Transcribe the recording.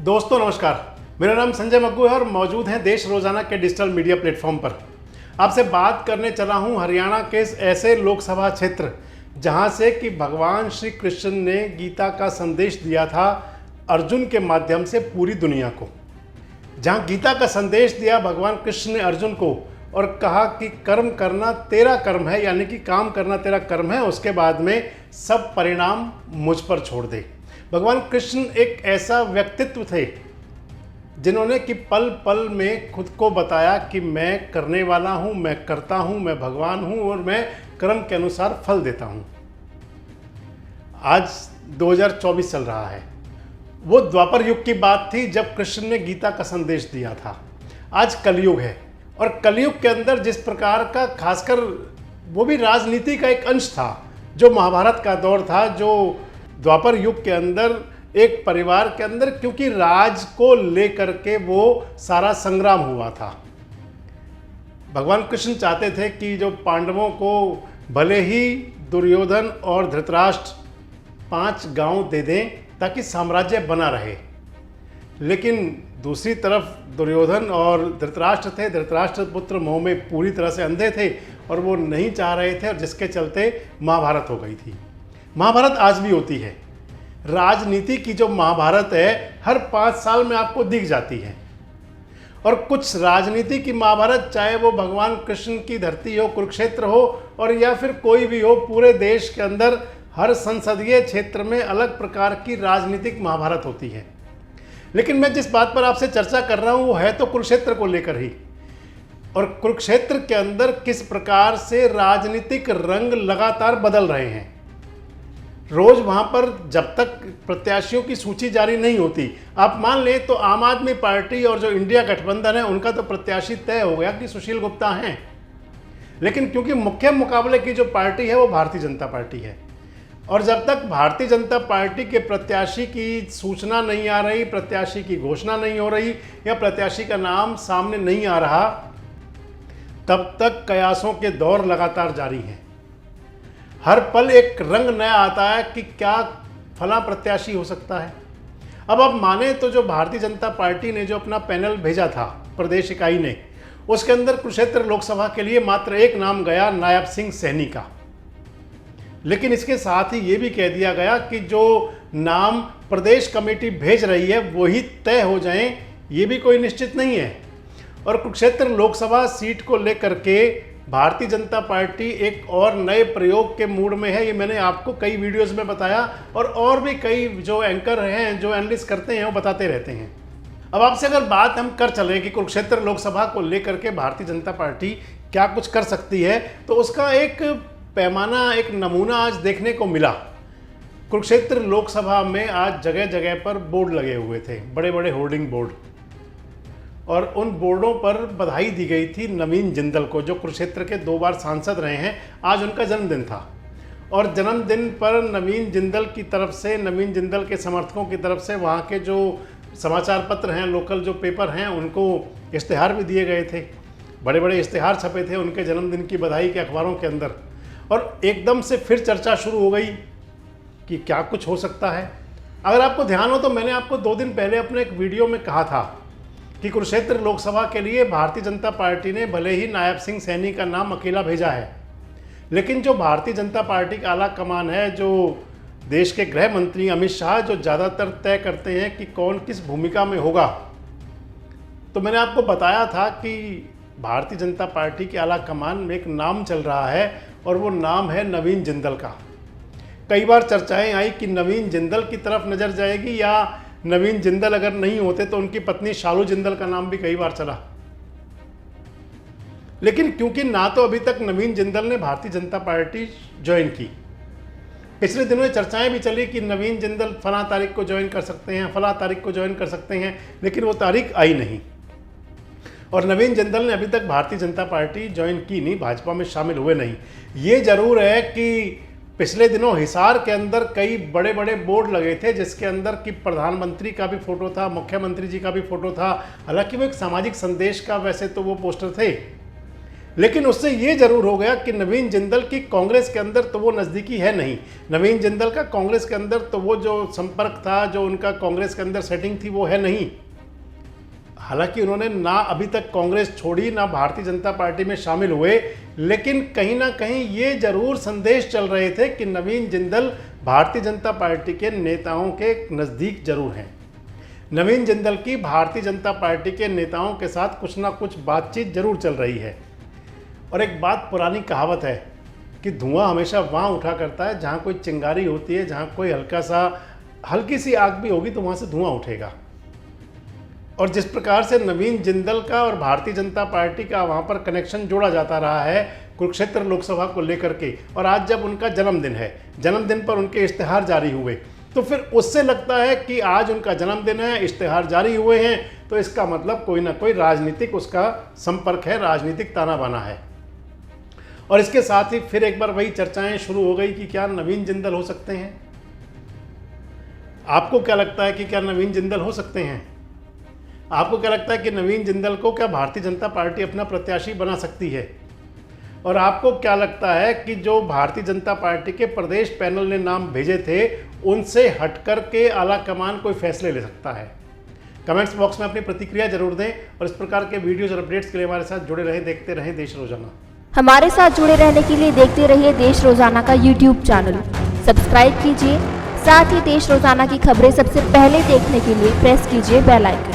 दोस्तों नमस्कार, मेरा नाम संजय मग्गू है और मौजूद हैं देश रोजाना के डिजिटल मीडिया प्लेटफॉर्म पर। आपसे बात करने चला हूं हरियाणा के ऐसे लोकसभा क्षेत्र जहां से कि भगवान श्री कृष्ण ने गीता का संदेश दिया था अर्जुन के माध्यम से पूरी दुनिया को। जहां गीता का संदेश दिया भगवान कृष्ण ने अर्जुन को और कहा कि कर्म करना तेरा कर्म है, यानी कि काम करना तेरा कर्म है, उसके बाद में सब परिणाम मुझ पर छोड़ दे। भगवान कृष्ण एक ऐसा व्यक्तित्व थे जिन्होंने कि पल पल में खुद को बताया कि मैं करने वाला हूँ, मैं करता हूँ, मैं भगवान हूँ और मैं कर्म के अनुसार फल देता हूँ। आज 2024 चल रहा है। वो द्वापर युग की बात थी जब कृष्ण ने गीता का संदेश दिया था। आज कलयुग है और कलयुग के अंदर जिस प्रकार का, खासकर वो भी राजनीति का एक अंश था, जो महाभारत का दौर था, जो द्वापर युग के अंदर एक परिवार के अंदर, क्योंकि राज को लेकर के वो सारा संग्राम हुआ था। भगवान कृष्ण चाहते थे कि जो पांडवों को भले ही दुर्योधन और धृतराष्ट्र 5 गांव दे दें ताकि साम्राज्य बना रहे, लेकिन दूसरी तरफ दुर्योधन और धृतराष्ट्र थे। धृतराष्ट्र पुत्र मोह में पूरी तरह से अंधे थे और वो नहीं चाह रहे थे, और जिसके चलते महाभारत हो गई थी। महाभारत आज भी होती है। राजनीति की जो महाभारत है हर 5 साल में आपको दिख जाती है। और कुछ राजनीति की महाभारत, चाहे वो भगवान कृष्ण की धरती हो, कुरुक्षेत्र हो, और या फिर कोई भी हो, पूरे देश के अंदर हर संसदीय क्षेत्र में अलग प्रकार की राजनीतिक महाभारत होती है। लेकिन मैं जिस बात पर आपसे चर्चा कर रहा हूं वो है तो कुरुक्षेत्र को लेकर ही, और कुरुक्षेत्र के अंदर किस प्रकार से राजनीतिक रंग लगातार बदल रहे हैं। रोज वहां पर जब तक प्रत्याशियों की सूची जारी नहीं होती, आप मान लें तो आम आदमी पार्टी और जो इंडिया गठबंधन है उनका तो प्रत्याशी तय हो गया कि सुशील गुप्ता हैं, लेकिन क्योंकि मुख्य मुकाबले की जो पार्टी है वो भारतीय जनता पार्टी है, और जब तक भारतीय जनता पार्टी के प्रत्याशी की सूचना नहीं आ रही, प्रत्याशी की घोषणा नहीं हो रही या प्रत्याशी का नाम सामने नहीं आ रहा, तब तक कयासों के दौर लगातार जारी हैं। हर पल एक रंग नया आता है कि क्या फला प्रत्याशी हो सकता है। अब आप माने तो जो भारतीय जनता पार्टी ने जो अपना पैनल भेजा था प्रदेश इकाई ने, उसके अंदर कुरुक्षेत्र लोकसभा के लिए मात्र एक नाम गया, नायब सिंह सैनी का। लेकिन इसके साथ ही ये भी कह दिया गया कि जो नाम प्रदेश कमेटी भेज रही है वही तय हो जाएं, ये भी कोई निश्चित नहीं है। और कुरुक्षेत्र लोकसभा सीट को लेकर के भारतीय जनता पार्टी एक और नए प्रयोग के मूड में है। ये मैंने आपको कई वीडियोस में बताया, और भी कई जो एंकर हैं, जो एनालिस्ट करते हैं, वो बताते रहते हैं। अब आपसे अगर बात हम कर चलें कि कुरुक्षेत्र लोकसभा को लेकर के भारतीय जनता पार्टी क्या कुछ कर सकती है, तो उसका एक पैमाना, एक नमूना आज देखने को मिला। कुरुक्षेत्र लोकसभा में आज जगह जगह पर बोर्ड लगे हुए थे, बड़े बड़े होर्डिंग बोर्ड, और उन बोर्डों पर बधाई दी गई थी नवीन जिंदल को, जो कुरुक्षेत्र के 2 बार सांसद रहे हैं। आज उनका जन्मदिन था, और जन्मदिन पर नवीन जिंदल की तरफ से, नवीन जिंदल के समर्थकों की तरफ से वहाँ के जो समाचार पत्र हैं, लोकल जो पेपर हैं, उनको इश्तिहार भी दिए गए थे। बड़े बड़े इश्तिहार छपे थे उनके जन्मदिन की बधाई के अखबारों के अंदर। और एकदम से फिर चर्चा शुरू हो गई कि क्या कुछ हो सकता है। अगर आपको ध्यान हो तो मैंने आपको 2 दिन पहले अपने एक वीडियो में कहा था कि कुरुक्षेत्र लोकसभा के लिए भारतीय जनता पार्टी ने भले ही नायब सिंह सैनी का नाम अकेला भेजा है, लेकिन जो भारतीय जनता पार्टी का आला कमान है, जो देश के गृह मंत्री अमित शाह, जो ज़्यादातर तय करते हैं कि कौन किस भूमिका में होगा, तो मैंने आपको बताया था कि भारतीय जनता पार्टी के आला कमान में एक नाम चल रहा है, और वो नाम है नवीन जिंदल का। कई बार चर्चाएं आई कि नवीन जिंदल की तरफ नज़र जाएगी, या नवीन जिंदल अगर नहीं होते तो उनकी पत्नी शालू जिंदल का नाम भी कई बार चला। लेकिन क्योंकि ना तो अभी तक नवीन जिंदल ने भारतीय जनता पार्टी ज्वाइन की, पिछले दिनों चर्चाएं भी चली कि नवीन जिंदल फला तारीख को ज्वाइन कर सकते हैं, फला तारीख को ज्वाइन कर सकते हैं, लेकिन वो तारीख आई नहीं, और नवीन जिंदल ने अभी तक भारतीय जनता पार्टी ज्वाइन की नहीं, भाजपा में शामिल हुए नहीं। ये जरूर है कि पिछले दिनों हिसार के अंदर कई बड़े बड़े बोर्ड लगे थे, जिसके अंदर कि प्रधानमंत्री का भी फोटो था, मुख्यमंत्री जी का भी फोटो था। हालांकि वो एक सामाजिक संदेश का वैसे तो वो पोस्टर थे, लेकिन उससे ये जरूर हो गया कि नवीन जिंदल की कांग्रेस के अंदर तो वो नज़दीकी है नहीं। नवीन जिंदल का कांग्रेस के अंदर तो वो जो संपर्क था, जो उनका कांग्रेस के अंदर सेटिंग थी, वो है नहीं। हालांकि उन्होंने ना अभी तक कांग्रेस छोड़ी, ना भारतीय जनता पार्टी में शामिल हुए, लेकिन कहीं ना कहीं ये जरूर संदेश चल रहे थे कि नवीन जिंदल भारतीय जनता पार्टी के नेताओं के नज़दीक जरूर हैं। नवीन जिंदल की भारतीय जनता पार्टी के नेताओं के साथ कुछ ना कुछ बातचीत जरूर चल रही है। और एक बात पुरानी कहावत है कि धुआं हमेशा वहाँ उठा करता है जहाँ कोई चिंगारी होती है, जहाँ कोई हल्की सी आग भी होगी तो वहाँ से धुआं उठेगा। और जिस प्रकार से नवीन जिंदल का और भारतीय जनता पार्टी का वहाँ पर कनेक्शन जोड़ा जाता रहा है कुरुक्षेत्र लोकसभा को लेकर के, और आज जब उनका जन्मदिन है, जन्मदिन पर उनके इश्तेहार जारी हुए, तो फिर उससे लगता है कि आज उनका जन्मदिन है, इश्तेहार जारी हुए हैं, तो इसका मतलब कोई ना कोई राजनीतिक उसका संपर्क है, राजनीतिक ताना बाना है। और इसके साथ ही फिर एक बार वही चर्चाएं शुरू हो गई कि क्या नवीन जिंदल हो सकते हैं। आपको क्या लगता है कि क्या नवीन जिंदल हो सकते हैं? आपको क्या लगता है कि नवीन जिंदल को क्या भारतीय जनता पार्टी अपना प्रत्याशी बना सकती है? और आपको क्या लगता है कि जो भारतीय जनता पार्टी के प्रदेश पैनल ने नाम भेजे थे, उनसे हटकर के आला कमान कोई फैसले ले सकता है? कमेंट्स बॉक्स में अपनी प्रतिक्रिया जरूर दें और इस प्रकार के वीडियोज और अपडेट्स के लिए हमारे साथ जुड़े रहें, देखते रहें देश रोजाना। हमारे साथ जुड़े रहने के लिए देखते रहिए देश रोजाना का यूट्यूब चैनल सब्सक्राइब कीजिए। साथ ही देश रोजाना की खबरें सबसे पहले देखने के लिए प्रेस कीजिए बेल आइकन।